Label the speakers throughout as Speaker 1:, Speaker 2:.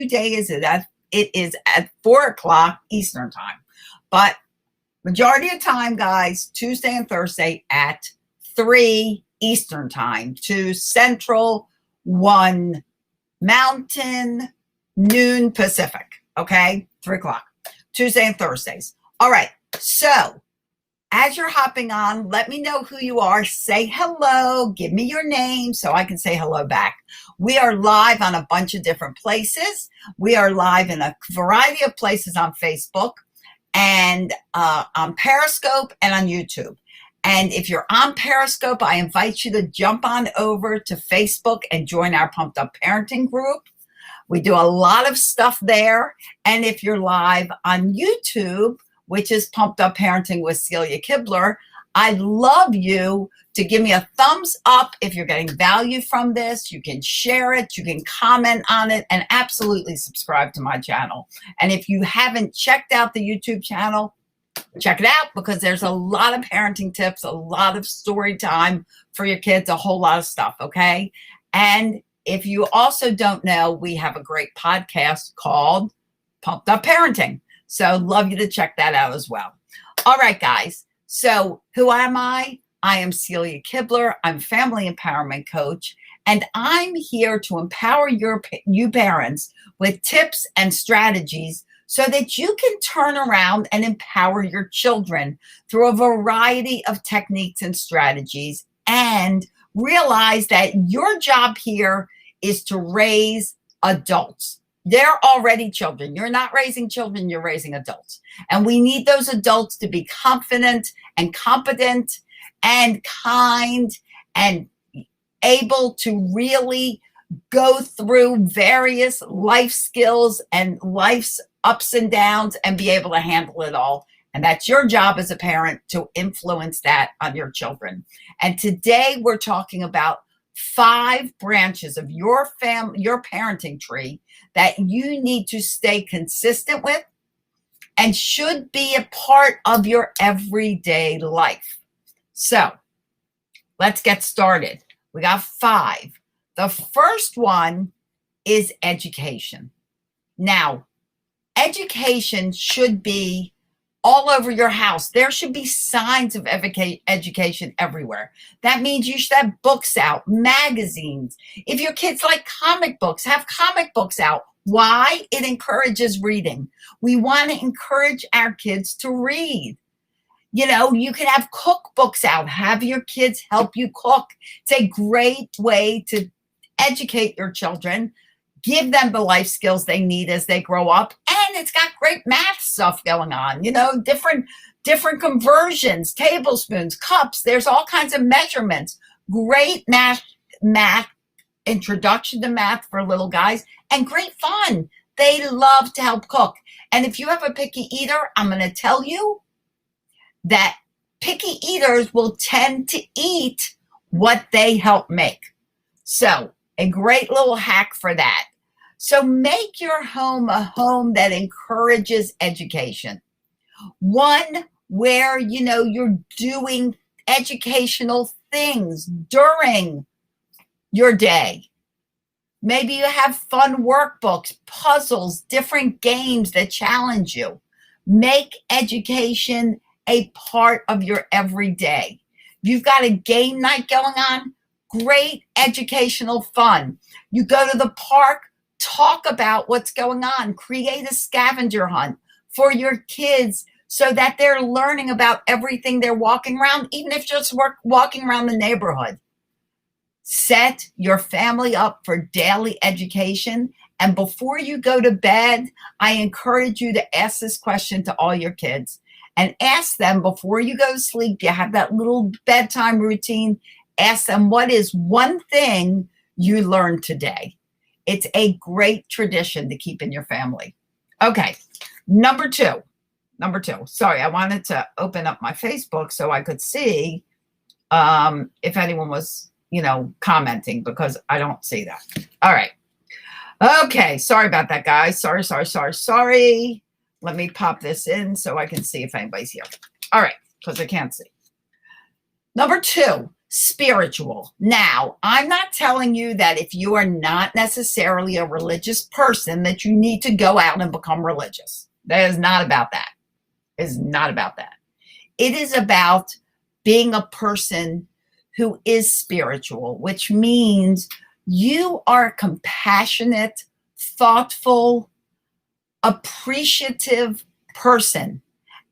Speaker 1: day is it at? It is at 4 o'clock Eastern time. But majority of time, guys, Tuesday and Thursday at 3 Eastern time, 2 Central, 1 Mountain, noon Pacific. Okay, 3 o'clock, Tuesday and Thursdays. All right, so as you're hopping on, let me know who you are. Say hello. Give me your name so I can say hello back. We are live on a bunch of different places. We are live in a variety of places on Facebook and on Periscope and on YouTube. And if you're on Periscope, I invite you to jump on over to Facebook and join our Pumped Up Parenting group. We do a lot of stuff there. And if you're live on YouTube, which is Pumped Up Parenting with Celia Kibler, I'd love you to give me a thumbs up if you're getting value from this. You can share it, you can comment on it, and absolutely subscribe to my channel. And if you haven't checked out the YouTube channel, check it out, because there's a lot of parenting tips, a lot of story time for your kids, a whole lot of stuff, okay? And if you also don't know, we have a great podcast called Pumped Up Parenting. So love you to check that out as well. All right, guys. So who am I? I am Celia Kibler. I'm a family empowerment coach, and I'm here to empower you parents with tips and strategies so that you can turn around and empower your children through a variety of techniques and strategies, and realize that your job here is to raise adults. They're already children. You're not raising children, you're raising adults. And we need those adults to be confident and competent and kind and able to really go through various life skills and life's ups and downs and be able to handle it all. And that's your job as a parent, to influence that on your children. And today we're talking about 5 branches of your parenting tree that you need to stay consistent with and should be a part of your everyday life. So let's get started. We got 5. The first one is education. Now, education should be all over your house. There should be signs of education everywhere. That means you should have books out, magazines. If your kids like comic books, have comic books out. Why? It encourages reading. We want to encourage our kids to read. You know, you can have cookbooks out. Have your kids help you cook. It's a great way to educate your children, give them the life skills they need as they grow up. And it's got great math stuff going on, you know, different conversions, tablespoons, cups. There's all kinds of measurements. Great math, introduction to math for little guys, and great fun. They love to help cook. And if you have a picky eater, I'm going to tell you that picky eaters will tend to eat what they help make. So a great little hack for that. So make your home a home that encourages education. One where, you know, you're doing educational things during your day. Maybe you have fun workbooks, puzzles, different games that challenge you. Make education a part of your everyday. You've got a game night going on, great educational fun. You go to the park, talk about what's going on, create a scavenger hunt for your kids so that they're learning about everything they're walking around, even if just walking around the neighborhood. Set your family up for daily education. And before you go to bed, I encourage you to ask this question to all your kids, and ask them before you go to sleep. You have that little bedtime routine. Ask them, what is one thing you learned today? It's a great tradition to keep in your family. Okay, number two. Sorry, I wanted to open up my Facebook so I could see if anyone was, you know, commenting, because I don't see that. All right. Okay, sorry about that, guys. Sorry. Let me pop this in so I can see if anybody's here. All right, because I can't see. Number 2, spiritual. Now, I'm not telling you that if you are not necessarily a religious person that you need to go out and become religious. That is not about that. It is not about that. It is about being a person who is spiritual, which means you are a compassionate, thoughtful, appreciative person,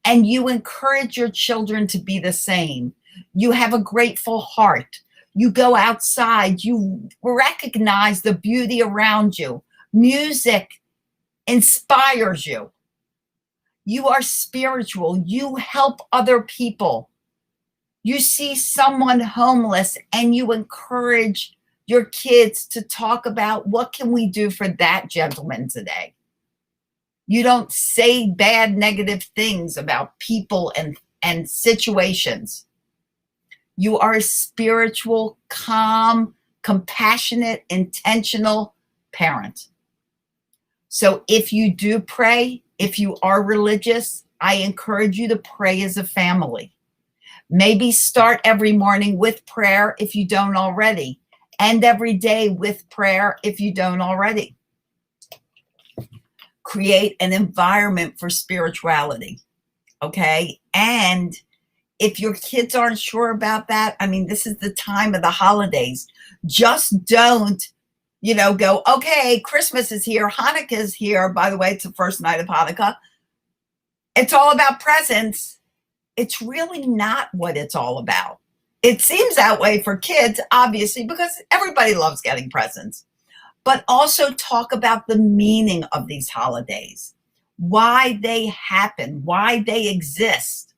Speaker 1: and you encourage your children to be the same. You have a grateful heart. You go outside. You recognize the beauty around you. Music inspires you. You are spiritual. You help other people. You see someone homeless and you encourage your kids to talk about what can we do for that gentleman today. You don't say bad, negative things about people and situations. You are a spiritual, calm, compassionate, intentional parent. So if you do pray, if you are religious, I encourage you to pray as a family. Maybe start every morning with prayer if you don't already, and every day with prayer if you don't already. Create an environment for spirituality, okay? And if your kids aren't sure about that, I mean, this is the time of the holidays. Just don't, go, okay, Christmas is here, Hanukkah is here. By the way, it's the first night of Hanukkah. It's all about presents. It's really not what it's all about. It seems that way for kids, obviously, because everybody loves getting presents. But also talk about the meaning of these holidays, why they happen, why they exist.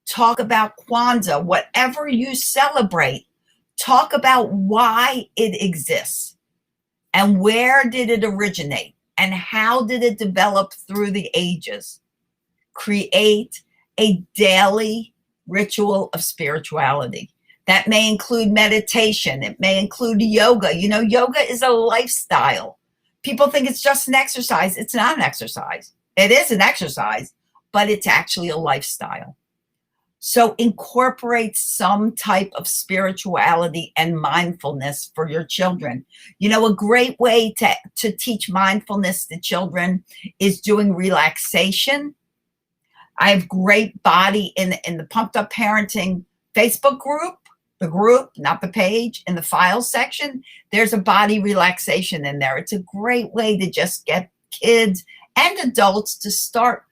Speaker 1: Talk about Kwanzaa, whatever you celebrate, talk about why it exists and where did it originate and how did it develop through the ages. Create a daily ritual of spirituality. That may include meditation. It may include yoga. Yoga is a lifestyle. People think it's just an exercise. It's not an exercise. It is an exercise, but it's actually a lifestyle. So incorporate some type of spirituality and mindfulness for your children. A great way to teach mindfulness to children is doing relaxation. I have great body in the Pumped Up Parenting Facebook group, the group, not the page, in the files section. There's a body relaxation in there. It's a great way to just get kids and adults to start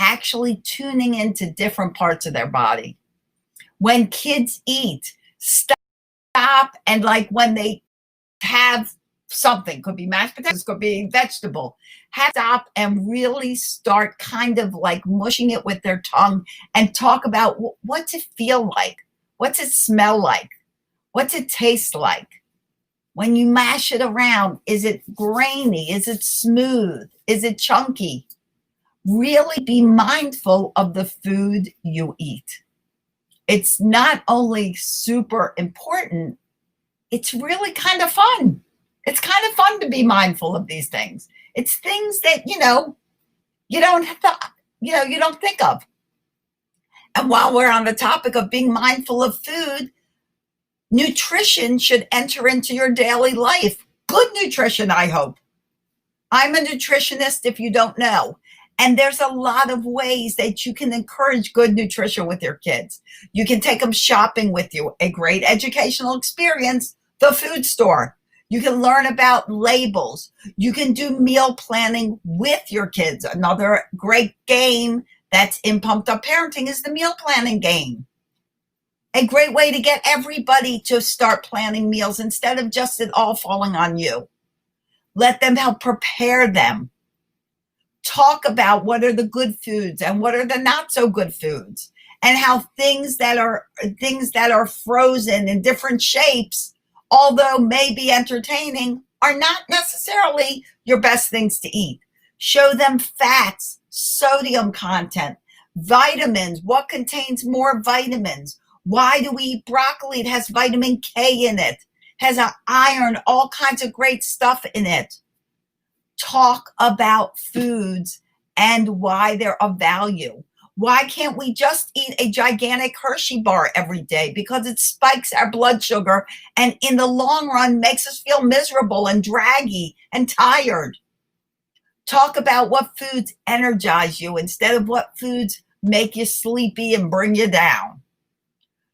Speaker 1: actually tuning into different parts of their body. When kids eat, stop and when they have something, could be mashed potatoes, could be vegetable, stop and really start kind of mushing it with their tongue and talk about what's it feel like? What's it smell like? What's it taste like? When you mash it around, is it grainy? Is it smooth? Is it chunky? Really be mindful of the food you eat. It's not only super important, it's really kind of fun. It's kind of fun to be mindful of these things. It's things that, you don't think of. And while we're on the topic of being mindful of food, nutrition should enter into your daily life. Good nutrition, I hope. I'm a nutritionist if you don't know. And there's a lot of ways that you can encourage good nutrition with your kids. You can take them shopping with you, a great educational experience, the food store. You can learn about labels. You can do meal planning with your kids. Another great game that's in Pumped Up Parenting is the meal planning game. A great way to get everybody to start planning meals instead of just it all falling on you. Let them help prepare them. Talk about what are the good foods and what are the not so good foods, and how things that are frozen in different shapes, although may be entertaining, are not necessarily your best things to eat. Show them fats, sodium content, vitamins, what contains more vitamins. Why do we eat broccoli? It has vitamin K in it, has iron, all kinds of great stuff in it. Talk about foods and why they're of value. Why can't we just eat a gigantic Hershey bar every day? Because it spikes our blood sugar and in the long run makes us feel miserable and draggy and tired. Talk about what foods energize you instead of what foods make you sleepy and bring you down.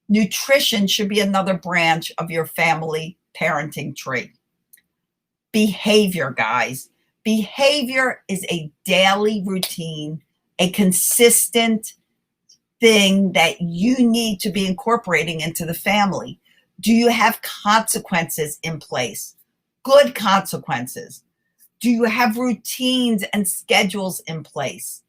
Speaker 1: Nutrition should be another branch of your family parenting tree. Behavior, guys. Behavior is a daily routine, a consistent thing that you need to be incorporating into the family. Do you have consequences in place? Good consequences. Do you have routines and schedules in place?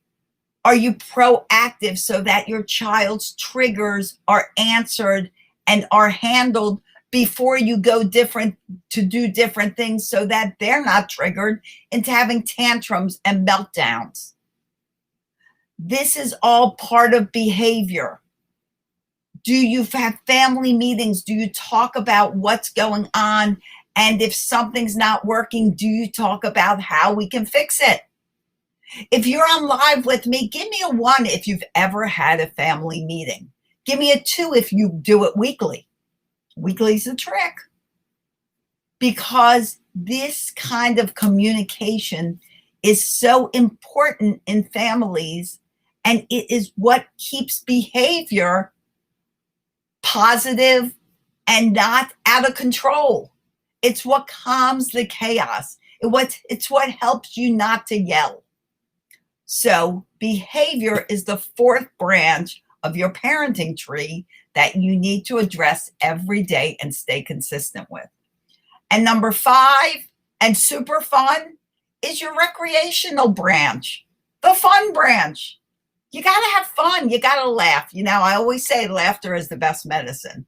Speaker 1: Are you proactive so that your child's triggers are answered and are handled before you go to do different things so that they're not triggered into having tantrums and meltdowns? This is all part of behavior. Do you have family meetings? Do you talk about what's going on? And if something's not working, do you talk about how we can fix it? If you're on live with me, give me a 1 if you've ever had a family meeting. Give me a 2 if you do it weekly. Weekly's the trick. Because this kind of communication is so important in families, and it is what keeps behavior positive and not out of control. It's what calms the chaos. It's what helps you not to yell. So behavior is the 4th branch of your parenting tree that you need to address every day and stay consistent with. And number 5, and super fun, is your recreational branch, the fun branch. You got to have fun. You got to laugh. I always say laughter is the best medicine.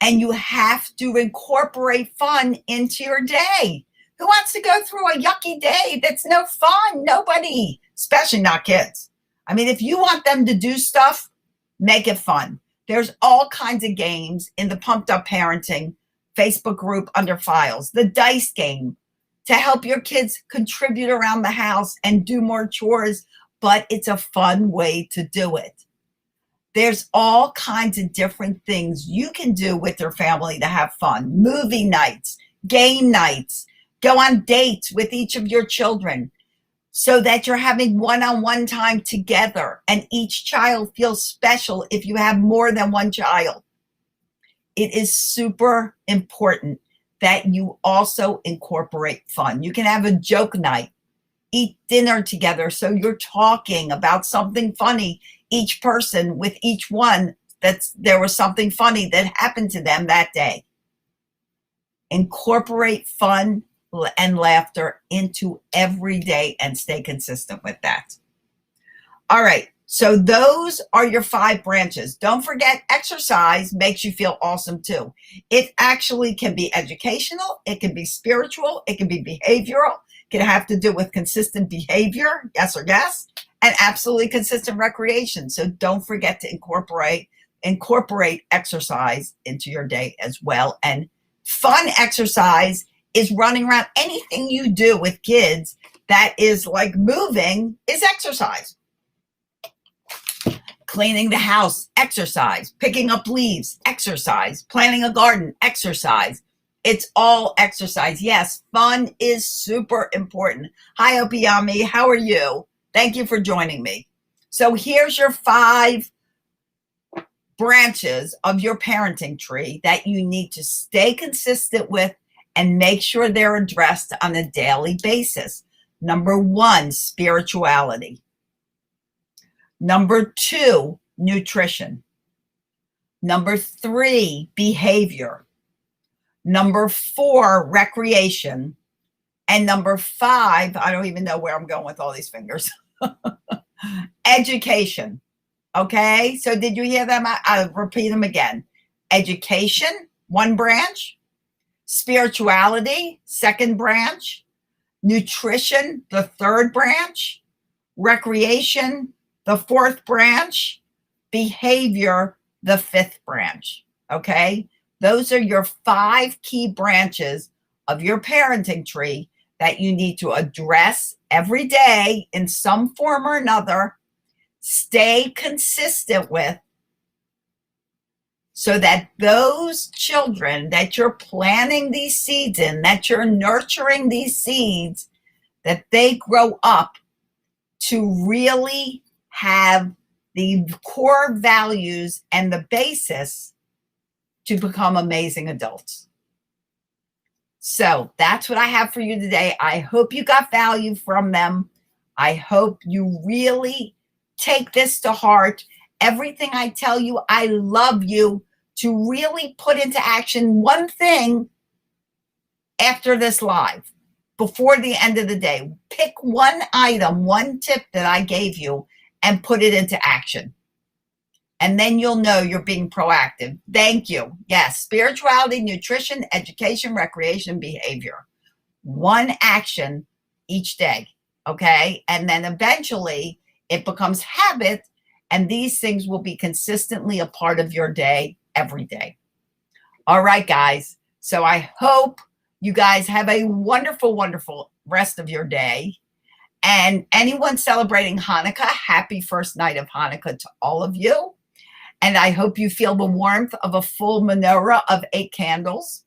Speaker 1: And you have to incorporate fun into your day. Who wants to go through a yucky day that's no fun? Nobody, especially not kids. I mean, if you want them to do stuff, make it fun. There's all kinds of games in the Pumped Up Parenting Facebook group under files, the dice game to help your kids contribute around the house and do more chores, but it's a fun way to do it. There's all kinds of different things you can do with your family to have fun. Movie nights, game nights, go on dates with each of your children so that you're having one-on-one time together and each child feels special if you have more than one child. It is super important that you also incorporate fun. You can have a joke night, eat dinner together so you're talking about something funny, each person with each one there was something funny that happened to them that day. Incorporate fun and laughter into every day and stay consistent with that. All right, so those are your 5 branches. Don't forget, exercise makes you feel awesome too. It actually can be educational, it can be spiritual, it can be behavioral, it can have to do with consistent behavior, yes or yes, and absolutely consistent recreation. So don't forget to incorporate exercise into your day as well. And fun exercise is running around. Anything you do with kids that is like moving is exercise. Cleaning the house, exercise. Picking up leaves, exercise. Planting a garden, exercise. It's all exercise. Yes, fun is super important. Hi, Opiyami. How are you? Thank you for joining me. So here's your 5 branches of your parenting tree that you need to stay consistent with and make sure they're addressed on a daily basis. Number 1, spirituality. Number 2, nutrition. Number 3, behavior. Number 4, recreation. And number 5, I don't even know where I'm going with all these fingers. Education. Okay, so did you hear them? I'll repeat them again. Education, 1 branch. Spirituality, 2nd branch. Nutrition, the 3rd branch. Recreation, the 4th branch. Behavior, the 5th branch. Okay, those are your 5 key branches of your parenting tree that you need to address every day in some form or another. stay consistent with, so that those children that you're planting these seeds in, that you're nurturing these seeds, that they grow up to really have the core values and the basis to become amazing adults. So that's what I have for you today. I hope you got value from them. I hope you really take this to heart. Everything I tell you, I love you to really put into action one thing after this live, before the end of the day. Pick one item, one tip that I gave you and put it into action. And then you'll know you're being proactive. Thank you. Yes, spirituality, nutrition, education, recreation, behavior. One action each day, okay? And then eventually it becomes habit, and these things will be consistently a part of your day every day. All right, guys. So I hope you guys have a wonderful, wonderful rest of your day. And anyone celebrating Hanukkah, happy first night of Hanukkah to all of you. And I hope you feel the warmth of a full menorah of 8 candles.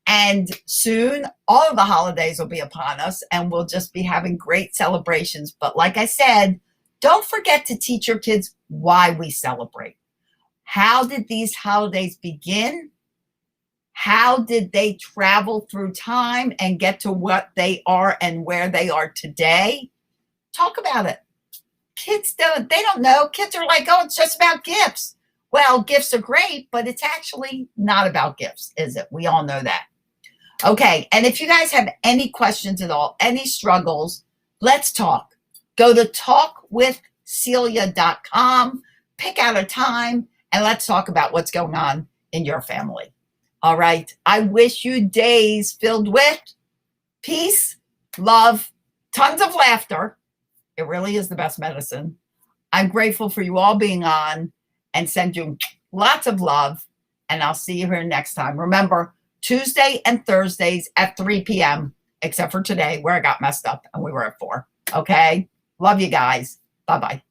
Speaker 1: And soon, all of the holidays will be upon us, and we'll just be having great celebrations. But like I said, don't forget to teach your kids why we celebrate. How did these holidays begin? How did they travel through time and get to what they are and where they are today? Talk about it. Kids don't know. Kids are like, oh, it's just about gifts. Well, gifts are great, but it's actually not about gifts, is it? We all know that. Okay, and if you guys have any questions at all, any struggles, let's talk. Go to talkwithcelia.com, pick out a time, and let's talk about what's going on in your family. All right, I wish you days filled with peace, love, tons of laughter. It really is the best medicine. I'm grateful for you all being on, and send you lots of love. And I'll see you here next time. Remember, Tuesday and Thursdays at 3 p.m., except for today where I got messed up and we were at 4. Okay? Love you guys. Bye-bye.